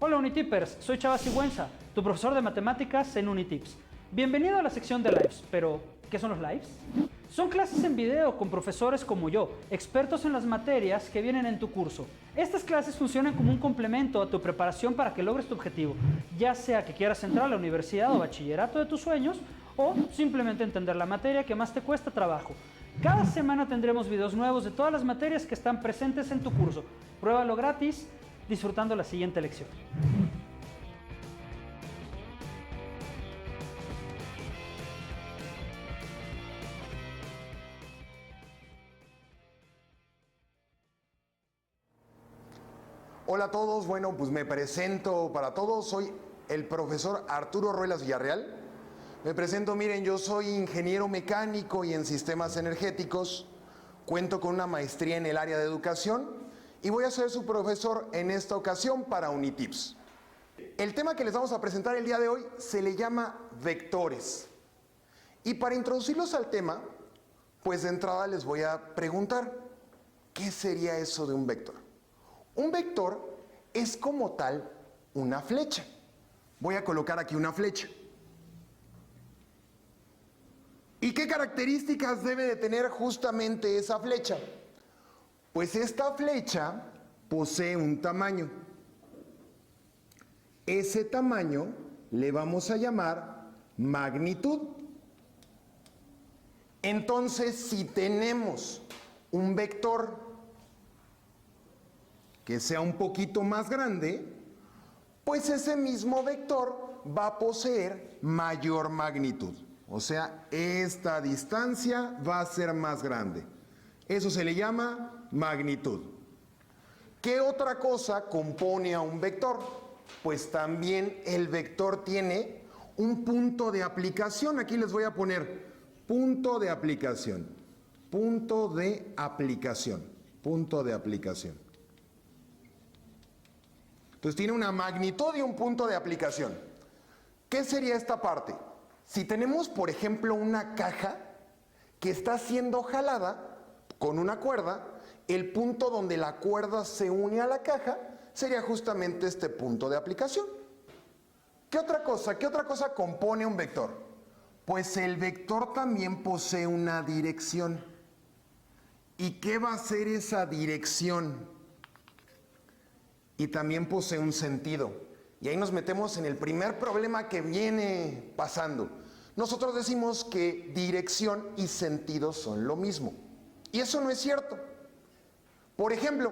Hola Unitippers, soy Chava Sigüenza, tu profesor de matemáticas en Unitips. Bienvenido a la sección de lives, pero ¿qué son los lives? Son clases en video con profesores como yo, expertos en las materias que vienen en tu curso. Estas clases funcionan como un complemento a tu preparación para que logres tu objetivo, ya sea que quieras entrar a la universidad o bachillerato de tus sueños, o simplemente entender la materia que más te cuesta trabajo. Cada semana tendremos videos nuevos de todas las materias que están presentes en tu curso. Pruébalo gratis, disfrutando la siguiente lección. Hola a todos, bueno, pues me presento para todos, soy el profesor Arturo Ruelas Villarreal. Me presento, miren, yo soy ingeniero mecánico y en sistemas energéticos, cuento con una maestría en el área de educación y voy a ser su profesor en esta ocasión para Unitips. El tema que les vamos a presentar el día de hoy se le llama vectores. Y para introducirlos al tema, pues de entrada les voy a preguntar, ¿qué sería eso de un vector? Un vector es como tal una flecha. Voy a colocar aquí una flecha. ¿Y qué características debe de tener justamente esa flecha? Pues esta flecha posee un tamaño. Ese tamaño le vamos a llamar magnitud. Entonces, si tenemos un vector que sea un poquito más grande, pues ese mismo vector va a poseer mayor magnitud. O sea, esta distancia va a ser más grande. Eso se le llama magnitud. ¿Qué otra cosa compone a un vector? Pues también el vector tiene un punto de aplicación. Aquí les voy a poner punto de aplicación. Punto de aplicación. Punto de aplicación. Entonces tiene una magnitud y un punto de aplicación. ¿Qué sería esta parte? Si tenemos, por ejemplo, una caja que está siendo jalada con una cuerda, el punto donde la cuerda se une a la caja sería justamente este punto de aplicación. ¿Qué otra cosa compone un vector? Pues el vector también posee una dirección. ¿Y qué va a ser esa dirección? Y también posee un sentido. Y ahí nos metemos en el primer problema que viene pasando. Nosotros decimos que dirección y sentido son lo mismo. Y eso no es cierto. Por ejemplo,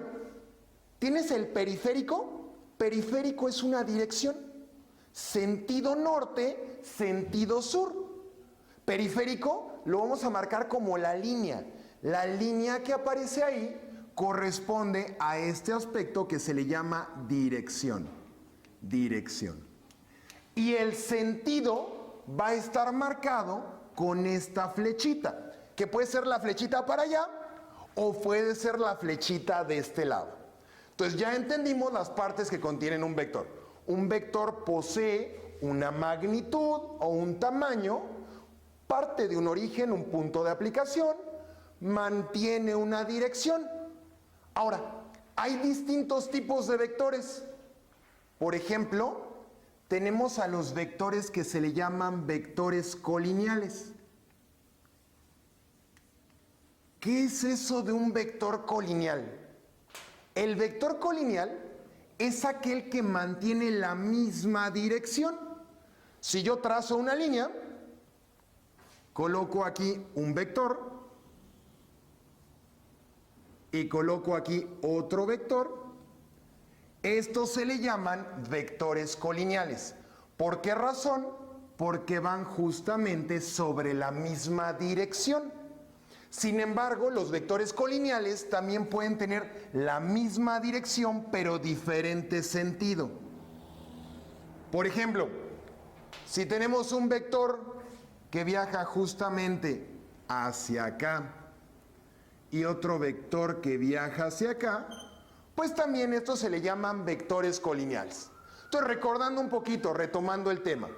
¿tienes el periférico? Periférico es una dirección. Sentido norte, sentido sur. Periférico lo vamos a marcar como la línea. La línea que aparece ahí corresponde a este aspecto que se le llama dirección. Dirección. Y el sentido va a estar marcado con esta flechita, que puede ser la flechita para allá o puede ser la flechita de este lado. Entonces ya entendimos las partes que contienen un vector. Un vector posee una magnitud o un tamaño, parte de un origen, un punto de aplicación, mantiene una dirección. Ahora, hay distintos tipos de vectores. Por ejemplo, tenemos a los vectores que se le llaman vectores colineales. ¿Qué es eso de un vector colineal? El vector colineal es aquel que mantiene la misma dirección. Si yo trazo una línea, coloco aquí un vector y coloco aquí otro vector, estos se le llaman vectores colineales. ¿Por qué razón? Porque van justamente sobre la misma dirección. Sin embargo, los vectores colineales también pueden tener la misma dirección, pero diferente sentido. Por ejemplo, si tenemos un vector que viaja justamente hacia acá, y otro vector que viaja hacia acá, pues también estos se le llaman vectores colineales. Entonces, recordando un poquito, retomando el tema,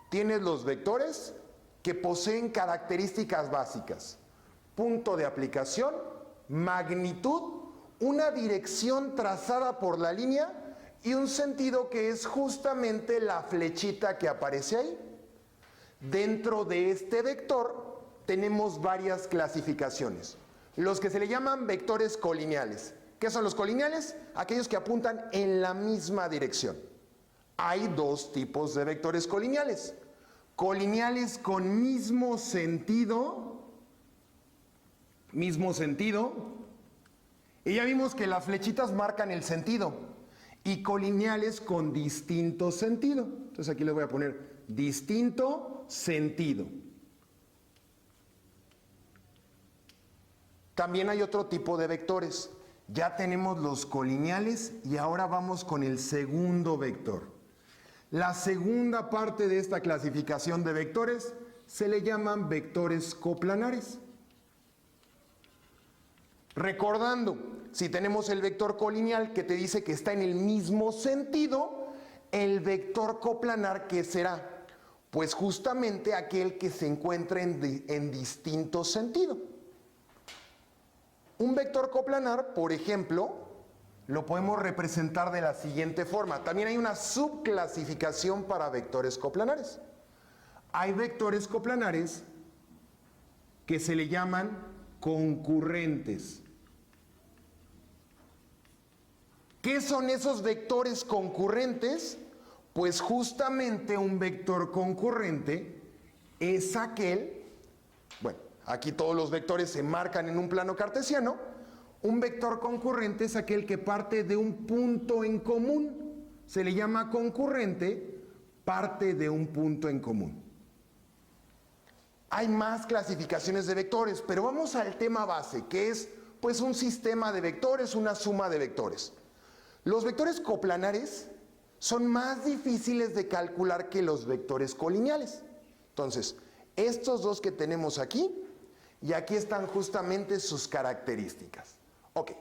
tienes los vectores que poseen características básicas: punto de aplicación, magnitud, una dirección trazada por la línea y un sentido que es justamente la flechita que aparece ahí. Dentro de este vector tenemos varias clasificaciones. Los que se le llaman vectores colineales. ¿Qué son los colineales? Aquellos que apuntan en la misma dirección. Hay dos tipos de vectores colineales. Colineales con mismo sentido, y ya vimos que las flechitas marcan el sentido, y colineales con distinto sentido. Entonces aquí les voy a poner distinto sentido. También hay otro tipo de vectores. Ya tenemos los colineales y ahora vamos con el segundo vector. La segunda parte de esta clasificación de vectores se le llaman vectores coplanares. Recordando, si tenemos el vector colineal que te dice que está en el mismo sentido, el vector coplanar, ¿qué será? Pues justamente aquel que se encuentra en distinto sentido. Un vector coplanar, por ejemplo, lo podemos representar de la siguiente forma. También hay una subclasificación para vectores coplanares. Hay vectores coplanares que se le llaman concurrentes. ¿Qué son esos vectores concurrentes? Pues justamente un vector concurrente es aquel, bueno, aquí todos los vectores se marcan en un plano cartesiano. Un vector concurrente es aquel que parte de un punto en común. Se le llama concurrente, parte de un punto en común. Hay más clasificaciones de vectores, pero vamos al tema base, que es pues un sistema de vectores, una suma de vectores. Los vectores coplanares son más difíciles de calcular que los vectores colineales. Entonces, estos dos que tenemos aquí, y aquí están justamente sus características. Ok,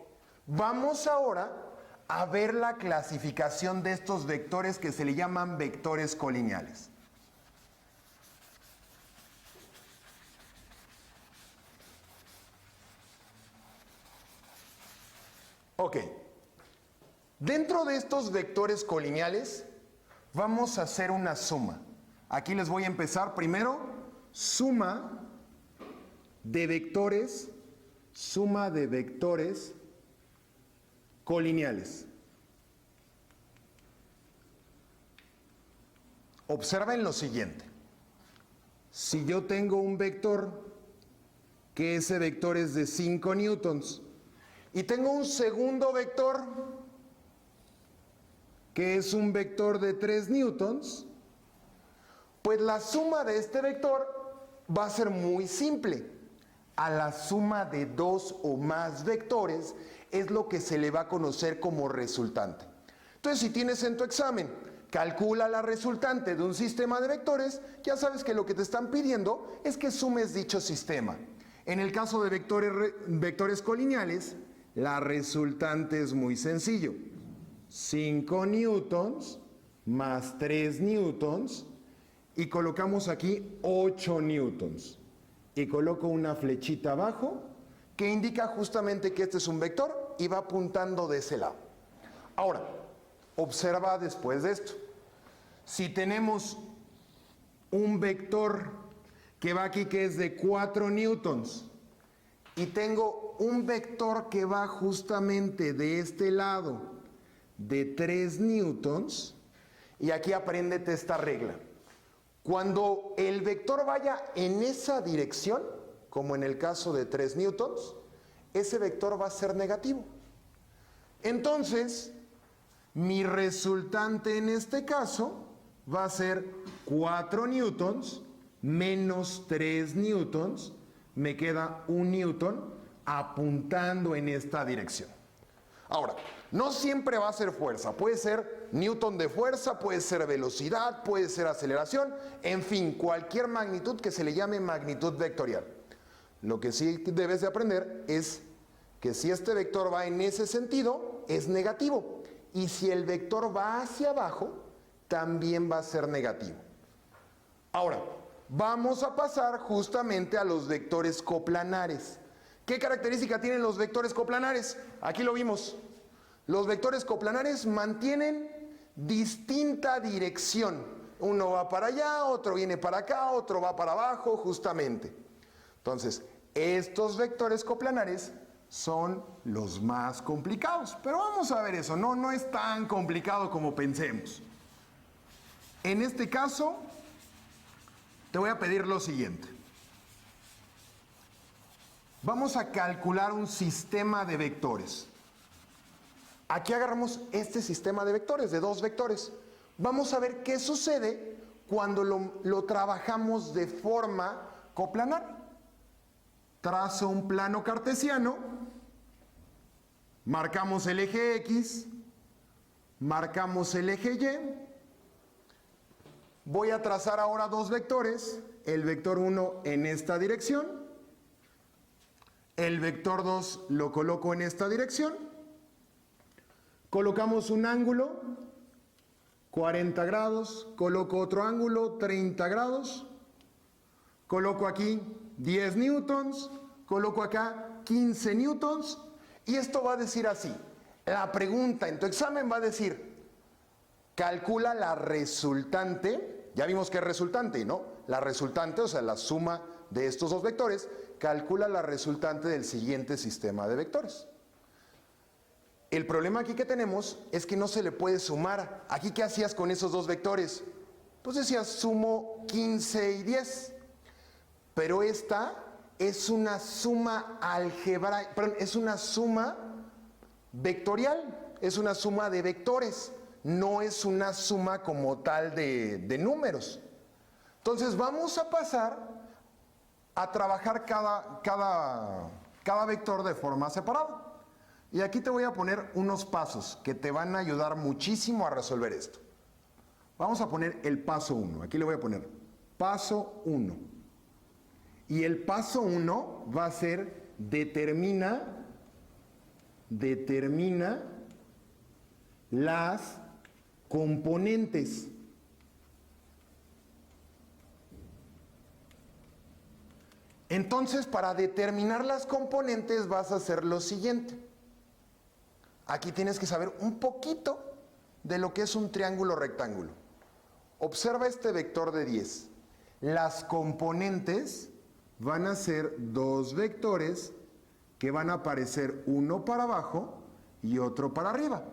vamos ahora a ver la clasificación de estos vectores que se le llaman vectores colineales. Ok, dentro de estos vectores colineales vamos a hacer una suma. Aquí les voy a empezar primero, suma de vectores colineales. Observen lo siguiente. Si yo tengo un vector, que ese vector es de 5 newtons, y tengo un segundo vector, que es un vector de 3 newtons, pues la suma de este vector va a ser muy simple. A la suma de dos o más vectores es lo que se le va a conocer como resultante. Entonces, si tienes en tu examen, calcula la resultante de un sistema de vectores, ya sabes que lo que te están pidiendo es que sumes dicho sistema. En el caso de vectores colineales, la resultante es muy sencillo. 5 newtons más 3 newtons y colocamos aquí 8 newtons. Y coloco una flechita abajo que indica justamente que este es un vector y va apuntando de ese lado. Ahora, observa después de esto. Si tenemos un vector que va aquí que es de 4 newtons y tengo un vector que va justamente de este lado de 3 newtons, y aquí apréndete esta regla. Cuando el vector vaya en esa dirección, como en el caso de 3 newtons, ese vector va a ser negativo. Entonces, mi resultante en este caso va a ser 4 newtons menos 3 newtons, me queda 1 newton apuntando en esta dirección. Ahora, no siempre va a ser fuerza, puede ser newton de fuerza, puede ser velocidad, puede ser aceleración, en fin, cualquier magnitud que se le llame magnitud vectorial. Lo que sí debes de aprender es que si este vector va en ese sentido, es negativo, y si el vector va hacia abajo, también va a ser negativo. Ahora, vamos a pasar justamente a los vectores coplanares. ¿Qué característica tienen los vectores coplanares? Aquí lo vimos. Los vectores coplanares mantienen distinta dirección. Uno va para allá, otro viene para acá, otro va para abajo, justamente. Entonces, estos vectores coplanares son los más complicados. Pero vamos a ver eso, no es tan complicado como pensemos. En este caso, te voy a pedir lo siguiente. Vamos a calcular un sistema de vectores. Aquí agarramos este sistema de vectores, de dos vectores. Vamos a ver qué sucede cuando lo trabajamos de forma coplanar. Trazo un plano cartesiano, marcamos el eje X, marcamos el eje Y. Voy a trazar ahora dos vectores, el vector 1 en esta dirección, el vector 2 lo coloco en esta dirección, colocamos un ángulo, 40 grados, coloco otro ángulo, 30 grados, coloco aquí 10 newtons, coloco acá 15 newtons, y esto va a decir así, la pregunta en tu examen va a decir, calcula la resultante. Ya vimos que es resultante, ¿no? La resultante, o sea, la suma de estos dos vectores, calcula la resultante del siguiente sistema de vectores. El problema aquí que tenemos es que no se le puede sumar. Aquí, ¿qué hacías con esos dos vectores? Pues decías, sumo 15 y 10. Pero esta es una suma algebraica, perdón, es una suma vectorial, es una suma de vectores. No es una suma como tal de números. Entonces vamos a pasar a trabajar cada vector de forma separada. Y aquí te voy a poner unos pasos que te van a ayudar muchísimo a resolver esto. Vamos a poner el paso 1. Aquí le voy a poner paso 1. Y el paso 1 va a ser determina las componentes. Entonces, para determinar las componentes vas a hacer lo siguiente. Aquí tienes que saber un poquito de lo que es un triángulo rectángulo. Observa este vector de 10. Las componentes van a ser dos vectores que van a aparecer uno para abajo y otro para arriba.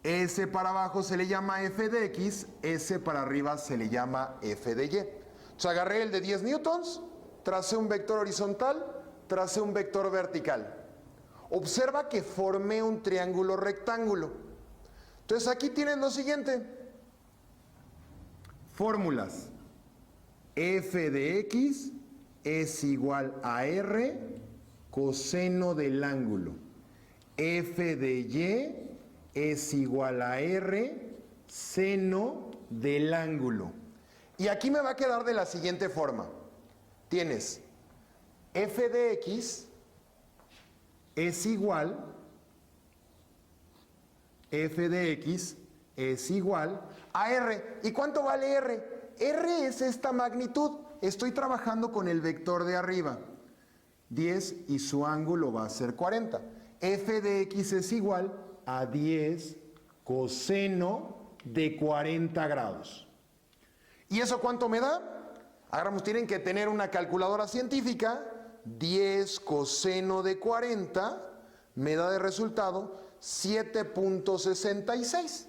Ese para abajo se le llama f de x, ese para arriba se le llama f de y. Entonces agarré el de 10 newtons, tracé un vector horizontal, tracé un vector vertical. Observa que formé un triángulo rectángulo. Entonces aquí tienes lo siguiente. Fórmulas. F de x es igual a r coseno del ángulo. F de y es igual a r seno del ángulo. Y aquí me va a quedar de la siguiente forma. Tienes f de x es igual, f de x es igual a r. ¿Y cuánto vale r? R es esta magnitud. Estoy trabajando con el vector de arriba. 10 y su ángulo va a ser 40. F de x es igual a 10 coseno de 40 grados. ¿Y eso cuánto me da? Agarramos, tienen que tener una calculadora científica. 10 coseno de 40 me da de resultado 7.66.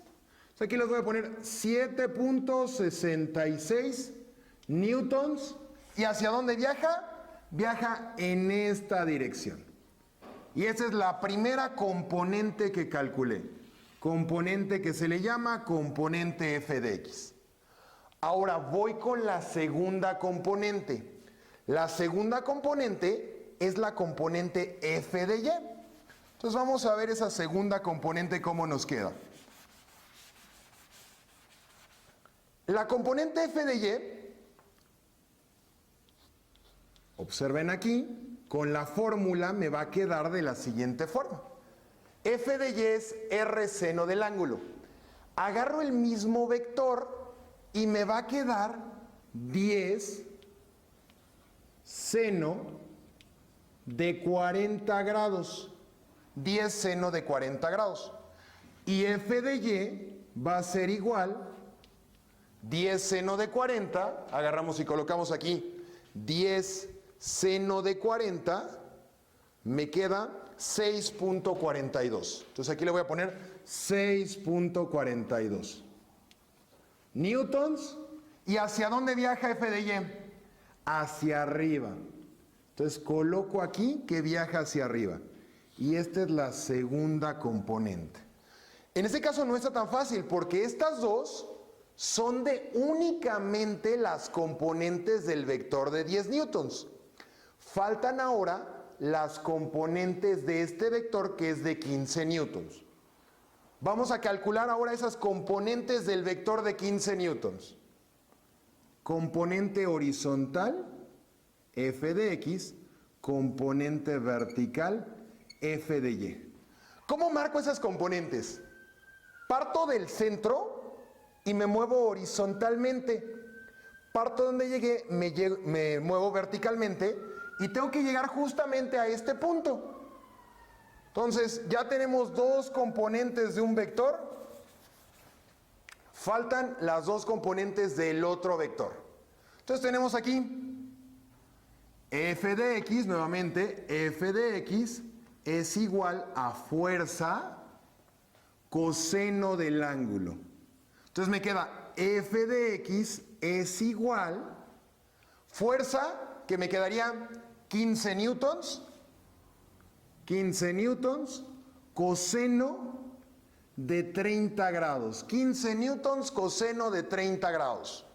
Aquí les voy a poner 7.66 newtons. ¿Y hacia dónde viaja? Viaja en esta dirección. Y esa es la primera componente que calculé. Componente que se le llama componente f de x. Ahora voy con la segunda componente. La segunda componente es la componente f de y. Entonces vamos a ver esa segunda componente cómo nos queda. La componente f de y, observen aquí, con la fórmula me va a quedar de la siguiente forma. F de y es r seno del ángulo. Agarro el mismo vector y me va a quedar 10 seno de 40 grados. 10 seno de 40 grados. Y f de y va a ser igual 10 seno de 40, agarramos y colocamos aquí 10 seno de 40, me queda 6.42. Entonces aquí le voy a poner 6.42 newtons. ¿Y hacia dónde viaja f de y? Hacia arriba. Entonces coloco aquí que viaja hacia arriba. Y esta es la segunda componente. En este caso no está tan fácil porque estas dos son de únicamente las componentes del vector de 10 newtons. Faltan ahora las componentes de este vector que es de 15 newtons. Vamos a calcular ahora esas componentes del vector de 15 newtons. Componente horizontal, f de x, componente vertical, f de y. ¿Cómo marco esas componentes? Parto del centro y me muevo horizontalmente. Parto donde llegué, me muevo verticalmente y tengo que llegar justamente a este punto. Entonces, ya tenemos dos componentes de un vector. Faltan las dos componentes del otro vector. Entonces tenemos aquí f de x, nuevamente, f de x es igual a fuerza coseno del ángulo. Entonces me queda f de x es igual, fuerza, que me quedaría 15 newtons, coseno de 30 grados. 15 newtons coseno de 30 grados.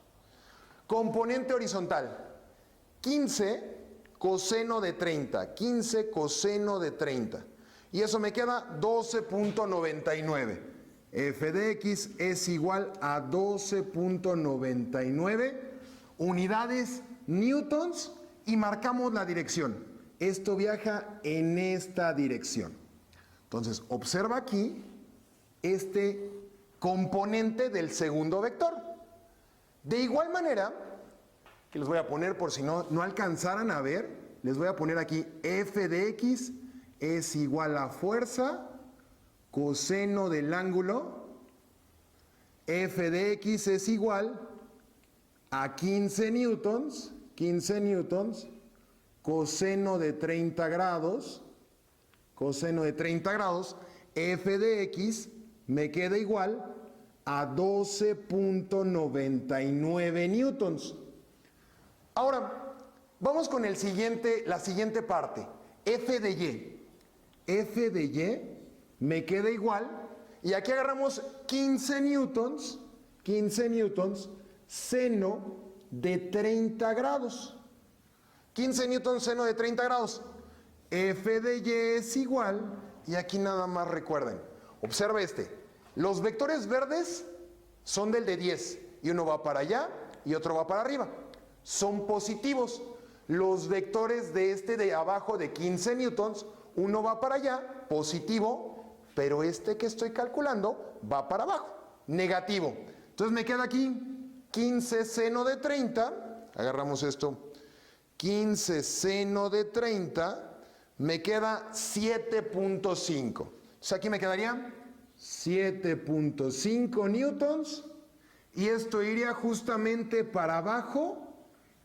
Componente horizontal. 15 coseno de 30. 15 coseno de 30. Y eso me queda 12.99. F de x es igual a 12.99 unidades newtons y marcamos la dirección. Esto viaja en esta dirección. Entonces, observa aquí este componente del segundo vector. De igual manera, que les voy a poner por si no alcanzaran a ver, les voy a poner aquí f de x es igual a fuerza coseno del ángulo. F de x es igual a 15 newtons, coseno de 30 grados, f de x me queda igual a 12.99 newtons. Ahora, vamos con la siguiente parte, f de y. F de y me queda igual, y aquí agarramos 15 newtons, seno de 30 grados. 15 newtons seno de 30 grados. F de y es igual, y aquí nada más recuerden, observa los vectores verdes son del de 10, y uno va para allá y otro va para arriba. Son positivos. Los vectores de abajo de 15 newtons, uno va para allá, positivo, pero que estoy calculando va para abajo, negativo. Entonces me queda aquí 15 seno de 30, agarramos esto, 15 seno de 30, me queda 7.5. Entonces aquí me quedaría 7.5 newtons, y esto iría justamente para abajo,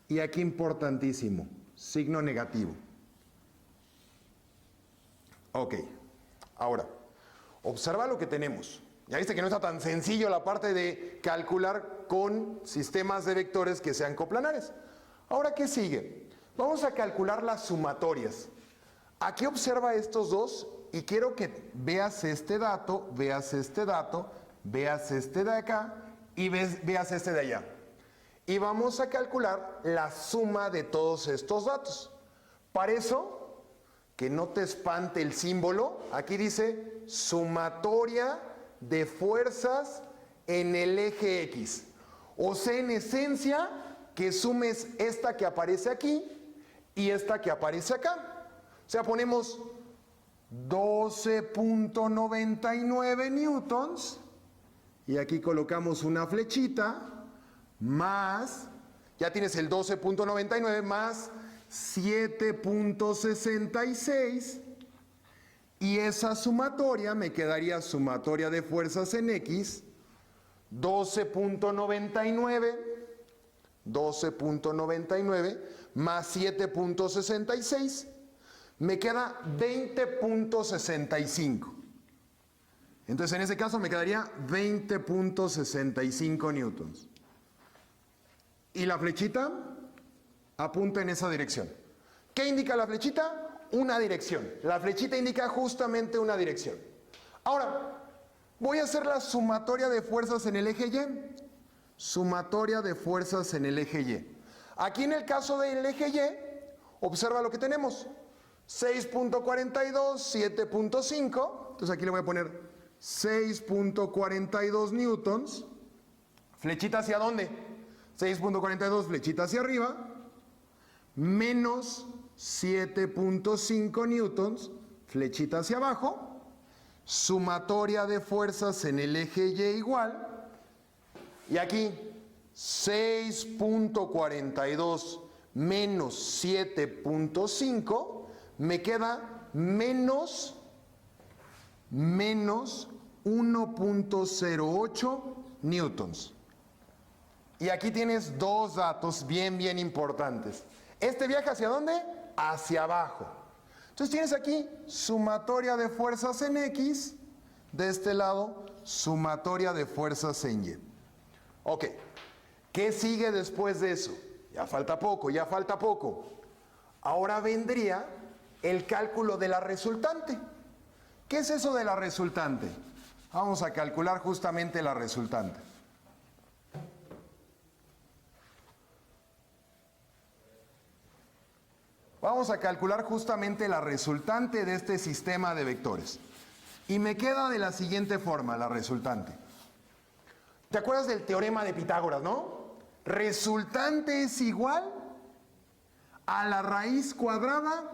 y aquí importantísimo, signo negativo. Ok, ahora, observa lo que tenemos. Ya viste que no está tan sencillo la parte de calcular con sistemas de vectores que sean coplanares. Ahora, ¿qué sigue? Vamos a calcular las sumatorias. Aquí observa estos dos y quiero que veas este dato, veas este de acá y veas este de allá. Y vamos a calcular la suma de todos estos datos. Para eso, que no te espante el símbolo, aquí dice sumatoria de fuerzas en el eje X. O sea, en esencia, que sumes esta que aparece aquí y esta que aparece acá. O sea, ponemos 12.99 newtons y aquí colocamos una flechita, más, ya tienes el 12.99 más 7.66, Y esa sumatoria me quedaría sumatoria de fuerzas en X, 12.99 más 7.66, me queda 20.65. Entonces en ese caso me quedaría 20.65 newtons. Y la flechita apunta en esa dirección. ¿Qué indica la flechita? Una dirección. La flechita indica justamente una dirección. Ahora, voy a hacer la sumatoria de fuerzas en el eje Y. Sumatoria de fuerzas en el eje Y. Aquí en el caso del eje Y, observa lo que tenemos. 6.42, 7.5. Entonces aquí le voy a poner 6.42 newtons. ¿Flechita hacia dónde? 6.42, flechita hacia arriba. Menos 7.5 newtons, flechita hacia abajo. Sumatoria de fuerzas en el eje Y igual. Y aquí 6.42 menos 7.5 me queda menos 1.08 newtons. Y aquí tienes dos datos bien importantes. Este viaja ¿hacia dónde? Hacia abajo. Entonces tienes aquí sumatoria de fuerzas en X, de este lado sumatoria de fuerzas en Y. Ok, ¿qué sigue después de eso? Ya falta poco. Ahora vendría el cálculo de la resultante. ¿Qué es eso de la resultante? Vamos a calcular justamente la resultante. Vamos a calcular justamente la resultante de este sistema de vectores. Y me queda de la siguiente forma la resultante. ¿Te acuerdas del teorema de Pitágoras, no? Resultante es igual a la raíz cuadrada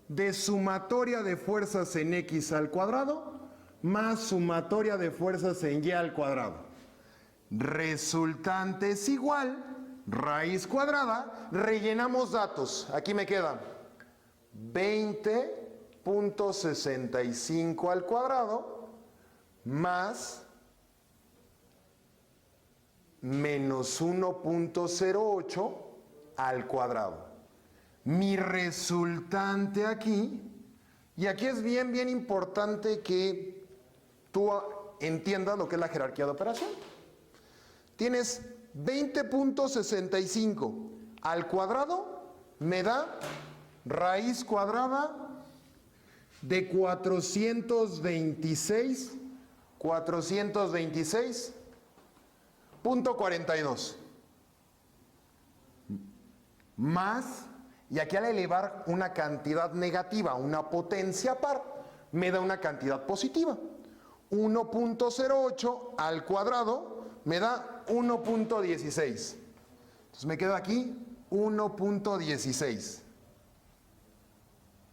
de sumatoria de fuerzas en X al cuadrado más sumatoria de fuerzas en Y al cuadrado. Resultante es igual, raíz cuadrada, rellenamos datos. Aquí me queda 20.65 al cuadrado más menos 1.08 al cuadrado. Mi resultante aquí, y aquí es bien importante que tú entiendas lo que es la jerarquía de operación. Tienes 20.65 al cuadrado, me da raíz cuadrada de 426.42 más, y aquí al elevar una cantidad negativa, una potencia par, me da una cantidad positiva. 1.08 al cuadrado me da 1.16. Entonces me queda aquí 1.16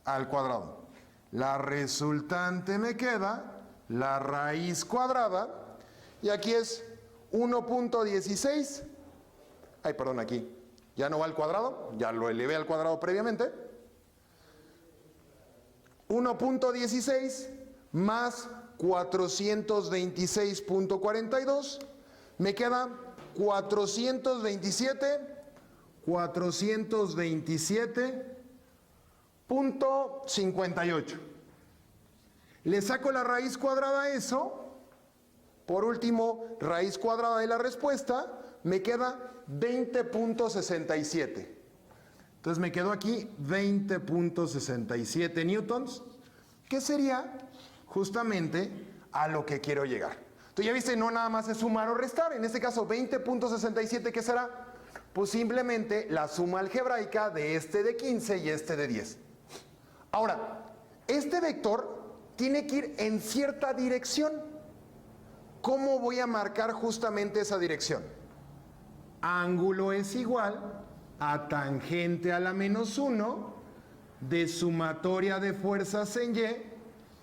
al cuadrado. La resultante me queda la raíz cuadrada, y aquí es 1.16. Ay, perdón, aquí ya no va al cuadrado, ya lo elevé al cuadrado previamente. 1.16 más 426.42, me queda 427.58. Le saco la raíz cuadrada a eso. Por último, raíz cuadrada de la respuesta, me queda 20.67. Entonces me quedó aquí 20.67 newtons, que sería justamente a lo que quiero llegar. Entonces ya viste, no nada más es sumar o restar. En este caso 20.67, ¿qué será? Pues simplemente la suma algebraica de este de 15 y este de 10. Ahora, este vector tiene que ir en cierta dirección. ¿Cómo voy a marcar justamente esa dirección? Ángulo es igual a tangente a la menos 1 de sumatoria de fuerzas en Y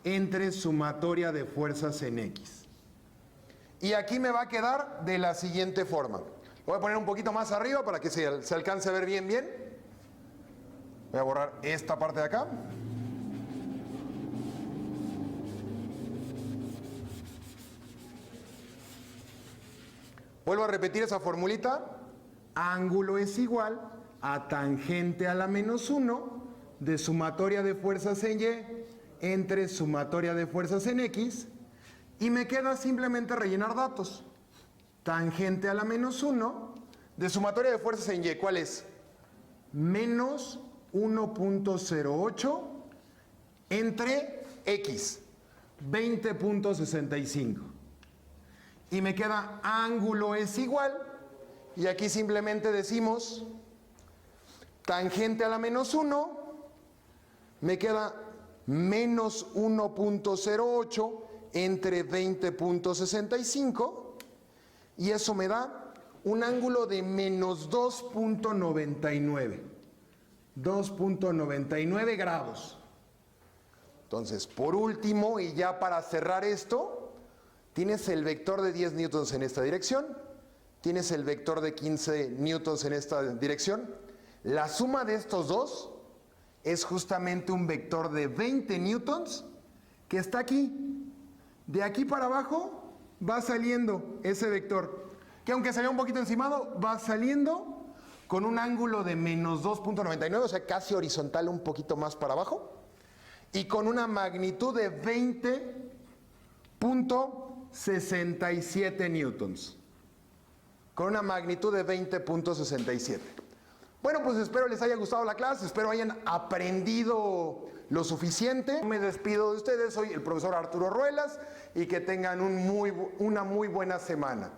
entre sumatoria de fuerzas en X. Y aquí me va a quedar de la siguiente forma. Lo voy a poner un poquito más arriba para que se alcance a ver bien. Voy a borrar esta parte de acá. Vuelvo a repetir esa formulita. Ángulo es igual a tangente a la menos 1 de sumatoria de fuerzas en Y entre sumatoria de fuerzas en X. Y me queda simplemente rellenar datos. Tangente a la menos 1 de sumatoria de fuerzas en Y. ¿Cuál es? Menos 1.08 entre X, 20.65. Y me queda ángulo es igual, y aquí simplemente decimos tangente a la menos 1, me queda menos 1.08 entre 20.65, y eso me da un ángulo de menos 2.99. 2.99 grados. Entonces, por último, y ya para cerrar esto, tienes el vector de 10 newtons en esta dirección, tienes el vector de 15 newtons en esta dirección. La suma de estos dos es justamente un vector de 20 newtons que está aquí. De aquí para abajo va saliendo ese vector, que aunque se vea un poquito encimado, va saliendo con un ángulo de menos 2.99, o sea, casi horizontal, un poquito más para abajo, y con una magnitud de 20.67 newtons. Con una magnitud de 20.67. Bueno, pues espero les haya gustado la clase, espero hayan aprendido lo suficiente. Me despido de ustedes, soy el profesor Arturo Ruelas, y que tengan una muy buena semana.